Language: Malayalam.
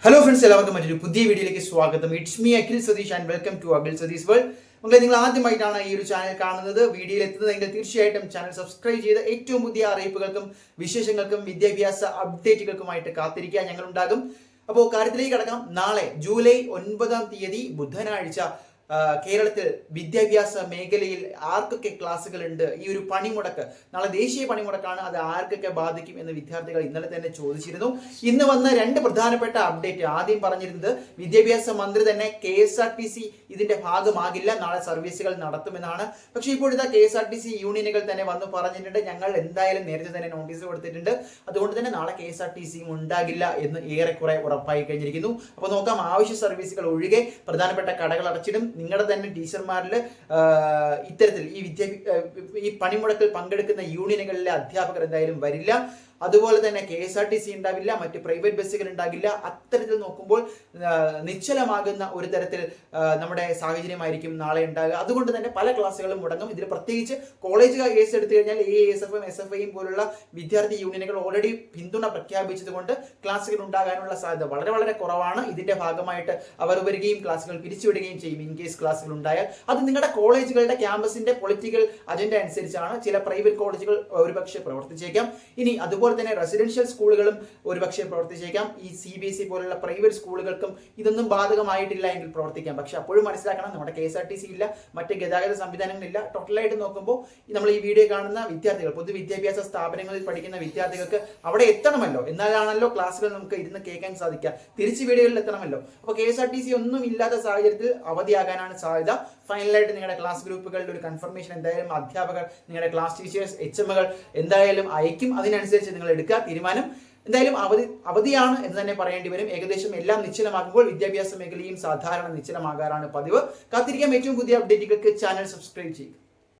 ഹലോ ഫ്രണ്ട്സ്, എല്ലാവർക്കും മറ്റൊരു പുതിയ വീഡിയോയിലേക്ക് സ്വാഗതം. It's me Akhil Satheesh and welcome to Akhil Satheesh world. നിങ്ങൾ ആദ്യമായിട്ടാണ് ഈ ഒരു ചാനൽ കാണുന്നത്, വീഡിയോയിൽ എത്തുന്നതെങ്കിൽ തീർച്ചയായിട്ടും ചാനൽ സബ്സ്ക്രൈബ് ചെയ്ത് ഏറ്റവും പുതിയ അറിയിപ്പുകൾക്കും വിശേഷങ്ങൾക്കും വിദ്യാഭ്യാസ അപ്ഡേറ്റുകൾക്കുമായിട്ട് കാത്തിരിക്കാൻ ഞങ്ങളുണ്ടാകും. അപ്പോൾ കാര്യത്തിലേക്ക് കടക്കാം. നാളെ ജൂലൈ 9 ബുധനാഴ്ച കേരളത്തിൽ വിദ്യാഭ്യാസ മേഖലയിൽ ആർക്കൊക്കെ ക്ലാസ്സുകൾ ഉണ്ട്, ഈ ഒരു പണിമുടക്ക് നാളെ ദേശീയ പണിമുടക്കാണ്, അത് ആർക്കൊക്കെ ബാധിക്കും എന്ന് വിദ്യാർത്ഥികൾ ഇന്നലെ തന്നെ ചോദിച്ചിരുന്നു. ഇന്ന് വന്ന രണ്ട് പ്രധാനപ്പെട്ട അപ്ഡേറ്റ്. ആദ്യം പറഞ്ഞിരുന്നത് വിദ്യാഭ്യാസ മന്ത്രി തന്നെ KSRTC ഇതിന്റെ ഭാഗമാകില്ല, നാളെ സർവീസുകൾ നടത്തുമെന്നാണ്. പക്ഷേ ഇപ്പോഴത്തെ KSRTC യൂണിയനുകൾ തന്നെ വന്ന് പറഞ്ഞിട്ടുണ്ട്, ഞങ്ങൾ എന്തായാലും നേരത്തെ തന്നെ നോട്ടീസ് കൊടുത്തിട്ടുണ്ട്, അതുകൊണ്ട് തന്നെ നാളെ KSRTC ഉണ്ടാകില്ല എന്ന് ഏറെക്കുറെ ഉറപ്പായി കഴിഞ്ഞിരിക്കുന്നു. അപ്പോൾ നോക്കാം, ആവശ്യ സർവീസുകൾ ഒഴികെ പ്രധാനപ്പെട്ട കടകൾ അടച്ചിടും. നിങ്ങളുടെ തന്നെ ടീച്ചർമാരിൽ ഇത്തരത്തിൽ ഈ പണിമുടക്കിൽ പങ്കെടുക്കുന്ന യൂണിയനുകളിലെ അധ്യാപകർ എന്തായാലും വരില്ല. അതുപോലെ തന്നെ KSRTC ഉണ്ടാവില്ല, മറ്റ് പ്രൈവറ്റ് ബസ്സുകൾ ഉണ്ടാകില്ല. അത്തരത്തിൽ നോക്കുമ്പോൾ നിശ്ചലമാകുന്ന ഒരു തരത്തിൽ നമ്മുടെ സാഹചര്യമായിരിക്കും നാളെ ഉണ്ടാകുക. അതുകൊണ്ട് തന്നെ പല ക്ലാസ്സുകളും മുടങ്ങും. ഇതിൽ പ്രത്യേകിച്ച് കോളേജ് കേസ് എടുത്തു കഴിഞ്ഞാൽ ASFM SFIയും പോലുള്ള വിദ്യാർത്ഥി യൂണിയനുകൾ ഓൾറെഡി പിന്തുണ പ്രഖ്യാപിച്ചത് കൊണ്ട് ക്ലാസ്സുകൾ ഉണ്ടാകാനുള്ള സാധ്യത വളരെ വളരെ കുറവാണ്. ഇതിന്റെ ഭാഗമായിട്ട് അവർ വരികയും ക്ലാസ്സുകൾ പിരിച്ചുവിടുകയും ചെയ്യും. ഇൻ കേസ് ക്ലാസ്സുകൾ ഉണ്ടായാൽ അത് നിങ്ങളുടെ കോളേജുകളുടെ ക്യാമ്പസിന്റെ പൊളിറ്റിക്കൽ അജണ്ട അനുസരിച്ചാണ്. ചില പ്രൈവറ്റ് കോളേജുകൾ ഒരുപക്ഷെ പ്രവർത്തിച്ചേക്കാം. ഇനി അതുപോലെ തന്നെ റെസിഡൻഷ്യൽ സ്കൂളുകളും ഒരുപക്ഷെ പ്രവർത്തിച്ചേക്കാം. ഈ CBSE പോലുള്ള പ്രൈവറ്റ് സ്കൂളുകൾക്കും ഇതൊന്നും ബാധകമായിട്ടില്ല എങ്കിൽ പ്രവർത്തിക്കാം. പക്ഷെ അപ്പോഴും മനസ്സിലാക്കണം, നമ്മുടെ KSRTC ഇല്ല, മറ്റ് ഗതാഗത സംവിധാനങ്ങളില്ല. ടോട്ടലായിട്ട് നോക്കുമ്പോൾ നമ്മൾ ഈ വീഡിയോ കാണുന്ന വിദ്യാർത്ഥികൾ, പൊതുവിദ്യാഭ്യാസ സ്ഥാപനങ്ങളിൽ പഠിക്കുന്ന വിദ്യാർത്ഥികൾക്ക് അവിടെ എത്തണമല്ലോ, എന്നാലാണല്ലോ ക്ലാസ്സുകൾ നമുക്ക് ഇരുന്ന് കേൾക്കാൻ സാധിക്കുക, തിരിച്ച് വീടുകളിൽ എത്തണമല്ലോ. അപ്പോൾ KSRTC ഒന്നും ഇല്ലാത്ത സാഹചര്യത്തിൽ അവധിയാകാനാണ് സാധ്യത. ഫൈനലായിട്ട് നിങ്ങളുടെ ക്ലാസ് ഗ്രൂപ്പുകളുടെ ഒരു കൺഫർമേഷൻ എന്തായാലും അധ്യാപകർ, നിങ്ങളുടെ ക്ലാസ് ടീച്ചേഴ്സ്, HMകൾ എന്തായാലും അയക്കും. അതിനനുസരിച്ച് നിങ്ങൾ എടുക്കുക തീരുമാനം. എന്തായാലും അവധിയാണ് എന്ന് തന്നെ പറയേണ്ടി വരും. ഏകദേശം എല്ലാം നിശ്ചലമാകുമ്പോൾ വിദ്യാഭ്യാസ മേഖലയും സാധാരണ നിശ്ചലമാകാറാണ് പതിവ്. കാത്തിരിക്കാം ഏറ്റവും പുതിയ അപ്ഡേറ്റുകൾക്ക്. ചാനൽ സബ്സ്ക്രൈബ് ചെയ്യുക.